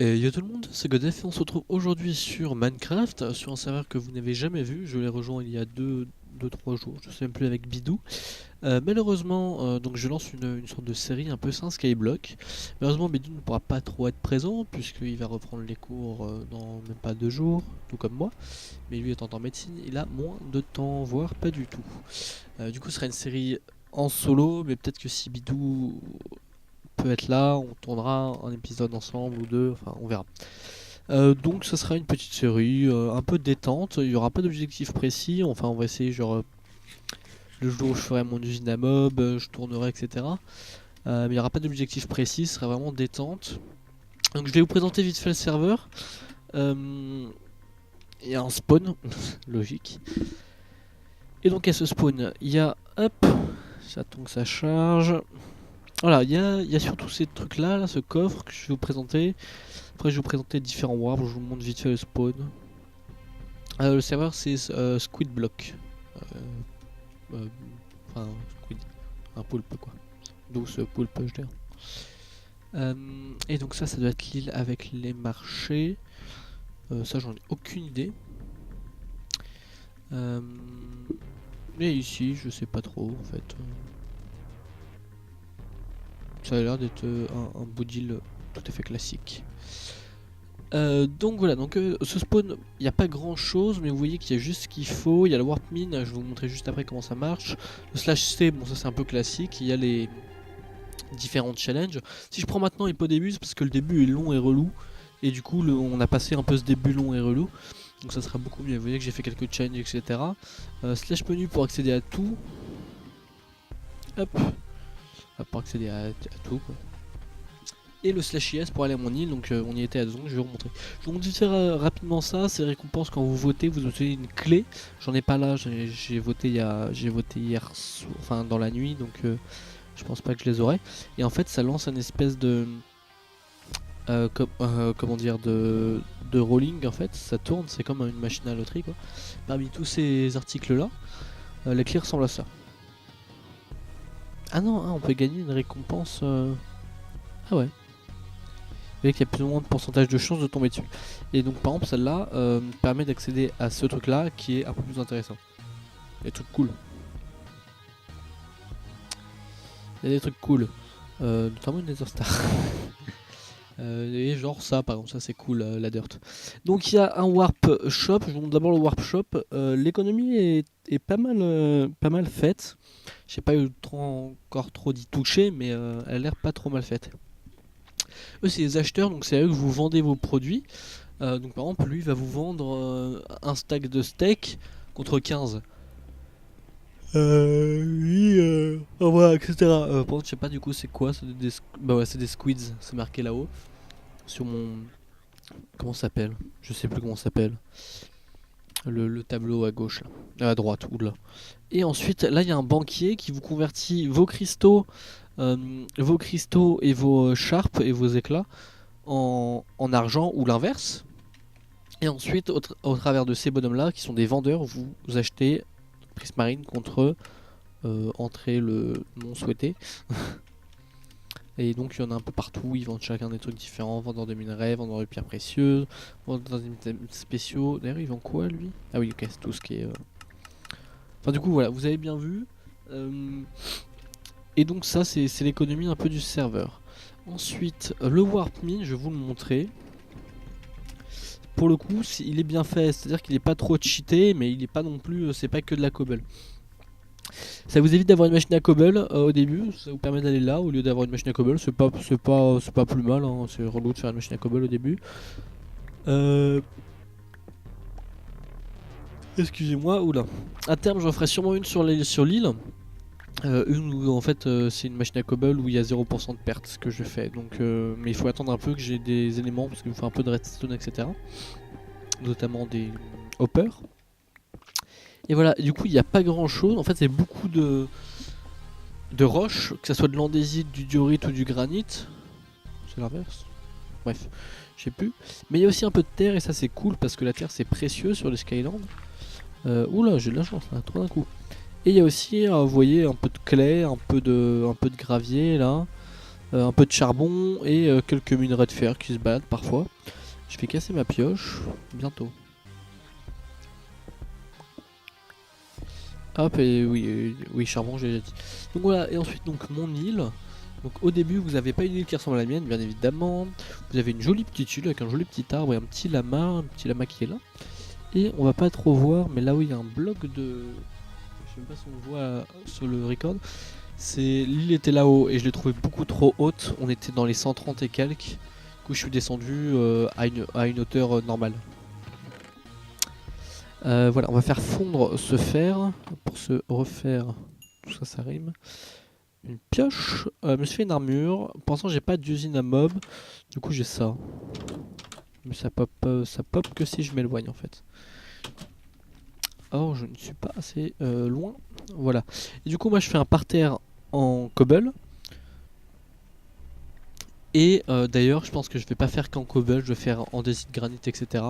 Et yo tout le monde, c'est Godef et on se retrouve aujourd'hui sur Minecraft, sur un serveur que vous n'avez jamais vu. Je l'ai rejoint il y a 2-3 jours, je sais même plus, avec Bidou. Malheureusement, donc je lance une sorte de série un peu sans Skyblock. Malheureusement, Bidou ne pourra pas trop être présent puisqu'il va reprendre les cours dans même pas 2 jours, tout comme moi. Mais lui étant en médecine, il a moins de temps, voire pas du tout. Du coup, ce sera une série en solo, mais peut-être que si Bidou peut être là, on tournera un épisode ensemble ou deux, enfin on verra. Donc ce sera une petite série un peu détente, il n'y aura pas d'objectif précis, enfin on va essayer genre le jour où je ferai mon usine à mob, je tournerai etc. Mais il n'y aura pas d'objectif précis, ce sera vraiment détente. Donc je vais vous présenter vite fait le serveur. Il y a un spawn, logique. Et donc à ce spawn, il y a, hop, j'attends que ça charge. Voilà, il y a surtout ces trucs là, ce coffre que je vais vous présenter. Après, je vais vous présenter différents warps, je vous montre vite fait le spawn. Le serveur, c'est Squid Block. Euh, enfin, Squid, un poulpe quoi. D'où ce poulpe, je dirais. Et donc, ça doit être l'île avec les marchés. Ça, j'en ai aucune idée. Euh, mais ici, je sais pas trop en fait. Ça a l'air d'être un beau deal tout à fait classique. Donc voilà, donc ce spawn, il n'y a pas grand chose, mais vous voyez qu'il y a juste ce qu'il faut. Il y a la warp mine, je vais vous montrer juste après comment ça marche. Le slash C, bon ça c'est un peu classique. Il y a les différents challenges. Si je prends maintenant Hippo début, c'est parce que le début est long et relou. Et du coup, on a passé un peu ce début long et relou. Donc ça sera beaucoup mieux. Vous voyez que j'ai fait quelques challenges, etc. Slash menu pour accéder à tout. Hop. Pour accéder à tout quoi. Et le slash IS pour aller à mon île, donc on y était à 2 secondes, je vais vous remontrer. Je vais vous montrer rapidement ça, ces récompenses quand vous votez, vous obtenez une clé. J'en ai pas là, j'ai voté hier, enfin dans la nuit, donc je pense pas que je les aurai. Et en fait ça lance un espèce de... comment dire, de rolling en fait, ça tourne, c'est comme une machine à loterie quoi. Parmi tous ces articles là, la clé ressemble à ça. Ah non, on peut gagner une récompense... Ah ouais. Vous voyez qu'il y a plus ou moins de pourcentage de chance de tomber dessus. Et donc par exemple celle-là permet d'accéder à ce truc là qui est un peu plus intéressant. Il y a des trucs cool. Il y a des trucs cool. Notamment une Nether Star. Et genre ça par exemple, ça c'est cool la dirt. Donc il y a un warp shop, je vous montre d'abord le warp shop. L'économie est pas mal faite. J'ai pas eu encore trop d'y toucher, mais elle a l'air pas trop mal faite. Eux c'est les acheteurs, donc c'est à eux que vous vendez vos produits. Donc par exemple lui va vous vendre un stack de steak contre 15. Oui, voilà, etc. Par contre je sais pas du coup c'est quoi, bah ouais c'est des squids, c'est marqué là-haut. Sur mon... Comment ça s'appelle? Je sais plus comment ça s'appelle. Le tableau à gauche, là. À droite, ou là. Et ensuite, là il y a un banquier qui vous convertit vos cristaux et vos sharps et vos éclats en argent ou l'inverse. Et ensuite, au travers de ces bonhommes-là, qui sont des vendeurs, vous achetez Prismarine contre entrée le non souhaité. Et donc il y en a un peu partout, ils vendent chacun des trucs différents, vendeurs de minerais, vendeurs de pierres précieuses, vendeurs d'items spéciaux. D'ailleurs il vend quoi lui? Ah oui ok, c'est tout ce qui est... Enfin du coup voilà, vous avez bien vu. Et donc ça c'est l'économie un peu du serveur. Ensuite, le warp mine, je vais vous le montrer. Pour le coup, il est bien fait, c'est-à-dire qu'il est pas trop cheaté, mais il est pas non plus, c'est pas que de la cobble. Ça vous évite d'avoir une machine à cobble au début, ça vous permet d'aller là au lieu d'avoir une machine à cobble, c'est pas plus mal, hein. C'est relou de faire une machine à cobble au début. Excusez-moi, oula. À terme, j'en ferai sûrement une sur l'île. Une où en fait c'est une machine à cobble où il y a 0% de perte, ce que je fais. Donc, mais il faut attendre un peu que j'ai des éléments parce qu'il me faut un peu de redstone, etc. Notamment des hoppers. Et voilà, du coup il n'y a pas grand chose. En fait, c'est beaucoup de roches, que ce soit de l'andésite, du diorite ou du granit. C'est l'inverse. Bref, je sais plus. Mais il y a aussi un peu de terre et ça c'est cool parce que la terre c'est précieux sur les Skylands. Oula, j'ai de la chance là, trop d'un coup. Et il y a aussi, vous voyez, un peu de claie, un peu de gravier là. un peu de charbon et quelques minerais de fer qui se baladent parfois. Je vais casser ma pioche bientôt. Hop, et oui, charbon, j'ai déjà dit. Donc voilà, et ensuite donc mon île. Donc au début vous n'avez pas une île qui ressemble à la mienne, bien évidemment. Vous avez une jolie petite île avec un joli petit arbre et un petit lama qui est là. Et on va pas trop voir, mais là où il y a un bloc de... Je sais même pas si on voit sur le record. L'île était là-haut et je l'ai trouvé beaucoup trop haute. On était dans les 130 et quelques. Du coup je suis descendu à une hauteur normale. Voilà, on va faire fondre ce fer pour se refaire. Tout ça, ça rime. Une pioche. Je me suis fait une armure. Pour l'instant, j'ai pas d'usine à mob. Du coup, j'ai ça. Mais ça pop que si je m'éloigne en fait. Or, je ne suis pas assez loin. Voilà. Et du coup, moi, je fais un parterre en cobble. Et d'ailleurs, je pense que je vais pas faire qu'en cobble. Je vais faire en andésite, granit, etc.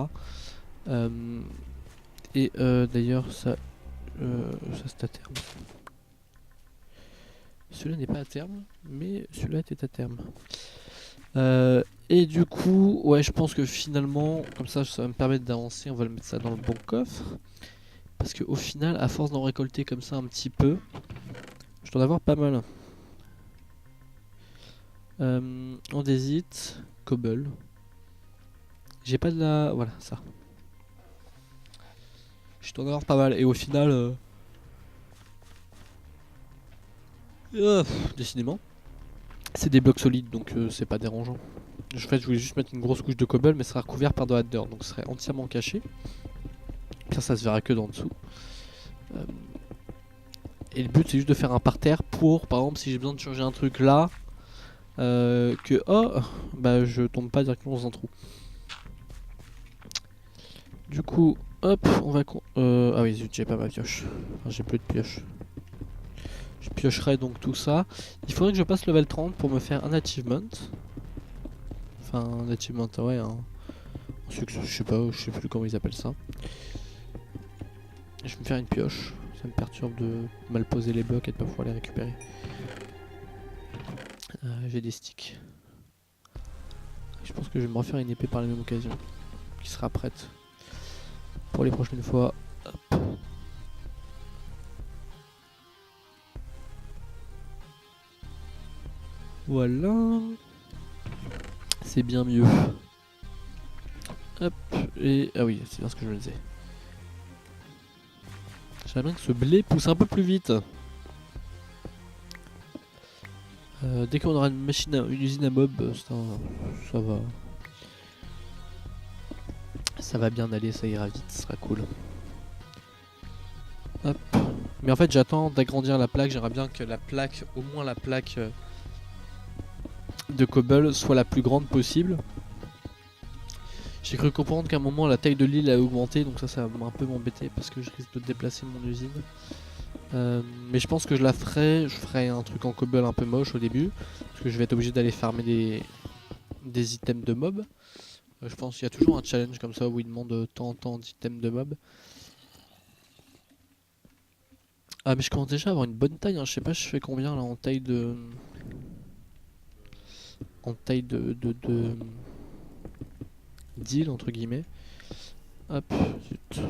D'ailleurs, ça c'est à terme. Celui-là n'est pas à terme, mais celui-là était à terme. Et du coup, ouais, je pense que finalement, comme ça va me permettre d'avancer. On va le mettre ça dans le bon coffre. Parce qu'au final, à force d'en récolter comme ça un petit peu, je dois en avoir pas mal. Andésite, cobble. J'ai pas de la... Voilà, ça. Je dois en avoir pas mal. Et au final... décidément. C'est des blocs solides, donc c'est pas dérangeant. En fait, je voulais juste mettre une grosse couche de cobble, mais ça sera recouvert par de la dirt, donc ce serait entièrement caché. Ça se verra que d'en dessous. Et le but, c'est juste de faire un parterre pour, par exemple, si j'ai besoin de changer un truc là, je tombe pas directement dans un trou. Du coup, hop, on va... ah oui, zut, j'ai pas ma pioche. Enfin, j'ai plus de pioche. Je piocherai donc tout ça. Il faudrait que je passe level 30 pour me faire un achievement. Enfin, un achievement, ouais, un succès, je sais plus comment ils appellent ça. Je vais me faire une pioche. Ça me perturbe de mal poser les blocs et de pas pouvoir les récupérer. J'ai des sticks. Je pense que je vais me refaire une épée par la même occasion. Qui sera prête pour les prochaines fois. Hop. Voilà. C'est bien mieux. Hop. Et... Ah oui, c'est bien ce que je me disais. J'aimerais bien que ce blé pousse un peu plus vite. Dès qu'on aura une usine à mob, ça va. Ça va bien aller, ça ira vite, ce sera cool. Hop. Mais en fait, j'attends d'agrandir la plaque. J'aimerais bien que la plaque, au moins la plaque de cobble, soit la plus grande possible. J'ai cru comprendre qu'à un moment la taille de l'île a augmenté, donc ça va un peu m'embêter parce que je risque de déplacer mon usine. Mais je pense que je ferai un truc en cobble un peu moche au début, parce que je vais être obligé d'aller farmer des items de mob. Je pense qu'il y a toujours un challenge comme ça où il demande tant d'items de mob. Ah mais je commence déjà à avoir une bonne taille, hein. Je sais pas je fais combien là en taille de... d'île entre guillemets. Hop, zut.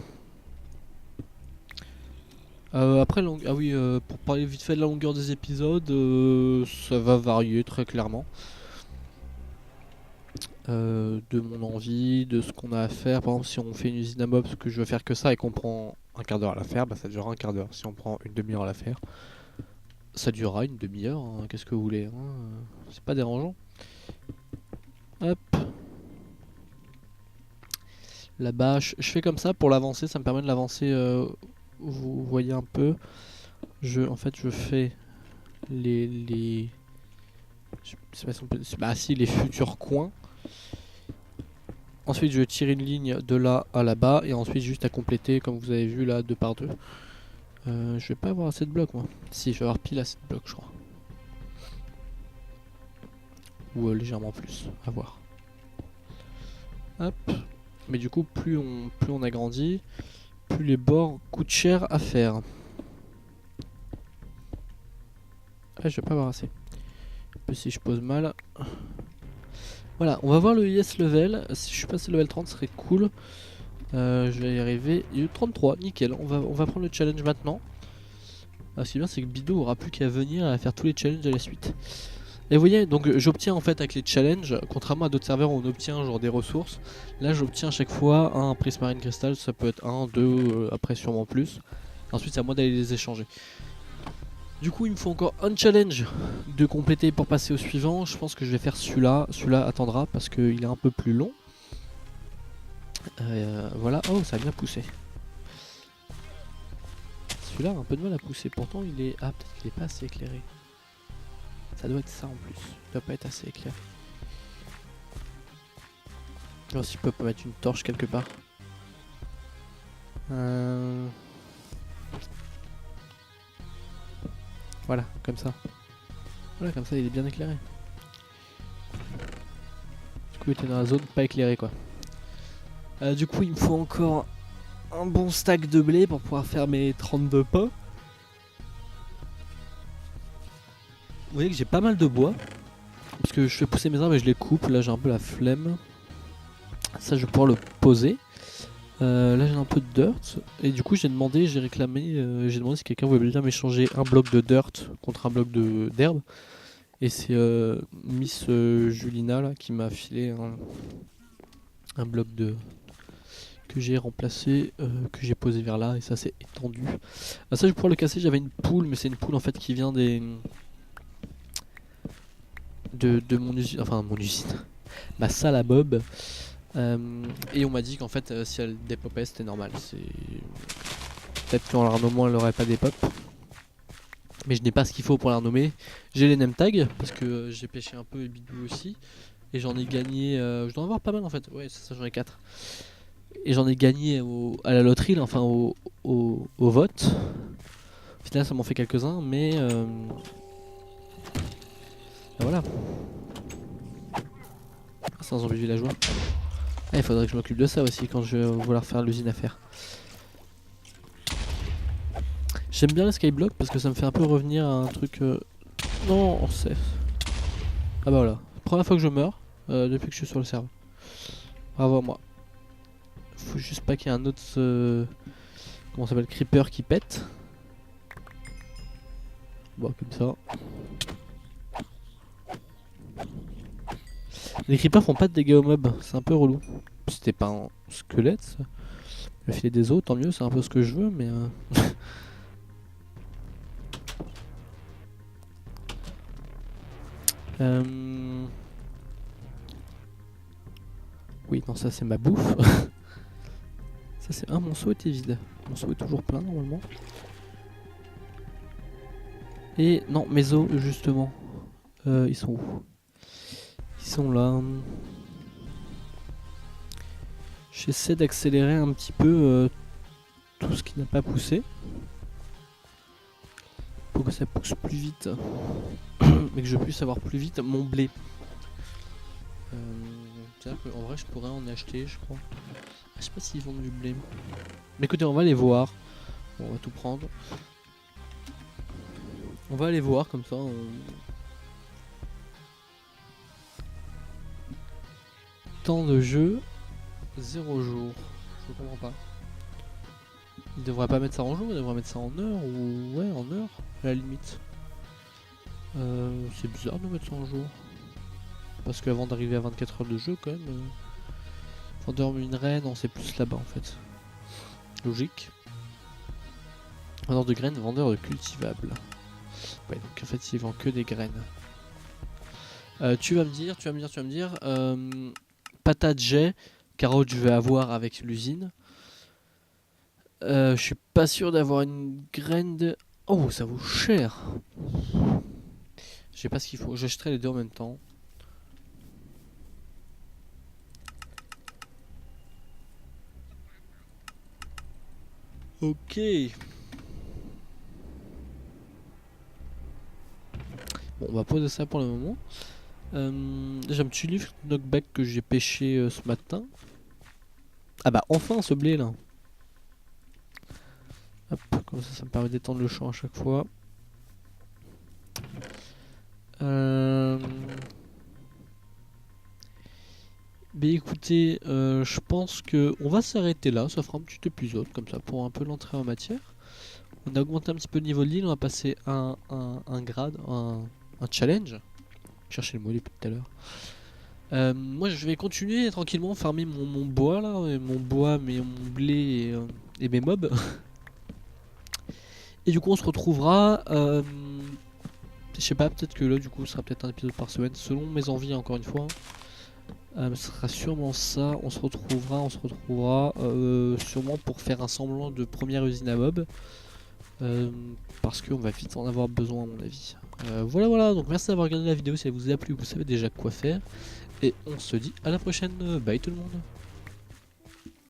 Après, pour parler vite fait de la longueur des épisodes, ça va varier très clairement. De mon envie, de ce qu'on a à faire. Par exemple, si on fait une usine à mob, parce que je veux faire que ça et qu'on prend un quart d'heure à la faire, bah ça durera un quart d'heure. Si on prend une demi-heure à la faire, ça durera une demi-heure. Hein. Qu'est-ce que vous voulez, hein, c'est pas dérangeant. Hop. La bâche, je fais comme ça pour l'avancer, ça me permet de l'avancer. Vous voyez un peu. En fait, je fais les les futurs coins. Ensuite, je tire une ligne de là à là-bas et ensuite juste à compléter, comme vous avez vu là, 2 par 2. Je vais pas avoir assez de blocs, moi. Si, je vais avoir pile assez de blocs, je crois. Ou légèrement plus, à voir. Hop. Mais du coup, plus on agrandit, plus les bords coûtent cher à faire. Ah, je vais pas avoir assez. peu si je pose mal. Voilà, on va voir le IS level. Si je suis passé level 30, ce serait cool. Je vais y arriver. Il est 33, nickel. On va prendre le challenge maintenant. Ce qui est bien, c'est que Bido aura plus qu'à venir à faire tous les challenges de la suite. Et vous voyez, donc j'obtiens en fait avec les challenges, contrairement à d'autres serveurs où on obtient genre des ressources, là j'obtiens à chaque fois un Prismarine Crystal, ça peut être 1, 2, après sûrement plus. Ensuite c'est à moi d'aller les échanger. Du coup il me faut encore un challenge de compléter pour passer au suivant. Je pense que je vais faire celui-là, celui-là attendra parce qu'il est un peu plus long. Voilà, oh ça a bien poussé. Celui-là a un peu de mal à pousser, pourtant il est... Ah peut-être qu'il est pas assez éclairé. Ça doit être ça en plus, il doit pas être assez éclairé. Je vois s'il peut pas mettre une torche quelque part. Voilà, comme ça. Voilà, comme ça il est bien éclairé. Du coup il était dans la zone pas éclairée quoi. Du coup il me faut encore un bon stack de blé pour pouvoir faire mes 32 pains. Vous voyez que j'ai pas mal de bois. Parce que je fais pousser mes arbres et je les coupe. Là j'ai un peu la flemme. Ça je vais pouvoir le poser. Là j'ai un peu de dirt. Et du coup j'ai demandé, j'ai réclamé, j'ai demandé si quelqu'un voulait bien m'échanger un bloc de dirt contre un bloc d'herbe. Et c'est Miss Julina là, qui m'a filé un bloc de que j'ai remplacé, que j'ai posé vers là. Et ça c'est étendu. Ça je vais pouvoir le casser. J'avais une poule, mais c'est une poule en fait qui vient des... de mon usine, enfin mon usine, ma salle à bob. Et on m'a dit qu'en fait si elle dépopait c'était normal. Peut-être qu'en la renommant elle aurait pas des pop. Mais je n'ai pas ce qu'il faut pour la renommer. J'ai les name tags parce que j'ai pêché un peu et bidou aussi. Et j'en ai gagné, je dois en avoir pas mal en fait. Ouais c'est ça, j'en ai 4. Et j'en ai gagné à la loterie, là, enfin au vote. Au final ça m'en fait quelques-uns mais voilà. C'est un zombie villageois. Ah, il faudrait que je m'occupe de ça aussi quand je vais vouloir faire l'usine à faire. J'aime bien les skyblock parce que ça me fait un peu revenir à un truc... Non, on sait. Ah bah voilà. Première fois que je meurs depuis que je suis sur le serveur. Bravo à moi. Faut juste pas qu'il y ait un autre... comment ça s'appelle, creeper qui pète. Bon, comme ça. Les creepers font pas de dégâts aux mobs, c'est un peu relou. C'était pas un squelette ça. Le filet des os, tant mieux, c'est un peu ce que je veux, mais... Oui, non, ça c'est ma bouffe. Ça c'est... Ah, mon seau était vide. Mon seau est toujours plein normalement. Et non, mes os justement. Ils sont où? Ils sont là. J'essaie d'accélérer un petit peu tout ce qui n'a pas poussé. Pour que ça pousse plus vite. Mais que je puisse avoir plus vite mon blé. C'est-à-dire qu'en vrai je pourrais en acheter je crois. Je sais pas s'ils vendent du blé. Mais écoutez, on va aller voir. Bon, on va tout prendre. On va aller voir comme ça. Temps de jeu 0 jour. Je comprends pas. Il devrait pas mettre ça en jour, il devrait mettre ça en heure ou ouais en heure à la limite. C'est bizarre de mettre ça en jour. Parce qu'avant d'arriver à 24 heures de jeu quand même. Vendeur minerai, non c'est plus là-bas en fait. Logique. Vendeur de graines, vendeur de cultivables. Ouais donc en fait il vend que des graines. Tu vas me dire. Patate j'ai, carotte je vais avoir avec l'usine. Je suis pas sûr d'avoir une graine de... Oh ça vaut cher. Je sais pas ce qu'il faut, j'achèterai les deux en même temps. Ok. Bon, on va poser ça pour le moment. J'ai un petit livre knockback que j'ai pêché ce matin. Ah bah enfin ce blé là. Hop, comme ça me permet d'étendre le champ à chaque fois. bah écoutez, je pense que on va s'arrêter là, ça fera un petit épisode comme ça pour un peu l'entrée en matière. On a augmenté un petit peu le niveau de l'île, on va passer un grade, un challenge. Chercher le mot depuis tout à l'heure. Moi je vais continuer tranquillement farmer mon bois là, mon bois, mon blé et mes mobs. Et du coup on se retrouvera, je sais pas, peut-être que là du coup ce sera peut-être un épisode par semaine selon mes envies encore une fois. Ce sera sûrement ça, on se retrouvera sûrement pour faire un semblant de première usine à mob. Parce qu'on va vite en avoir besoin à mon avis. Voilà, donc merci d'avoir regardé la vidéo, si elle vous a plu, vous savez déjà quoi faire. Et on se dit à la prochaine, bye tout le monde.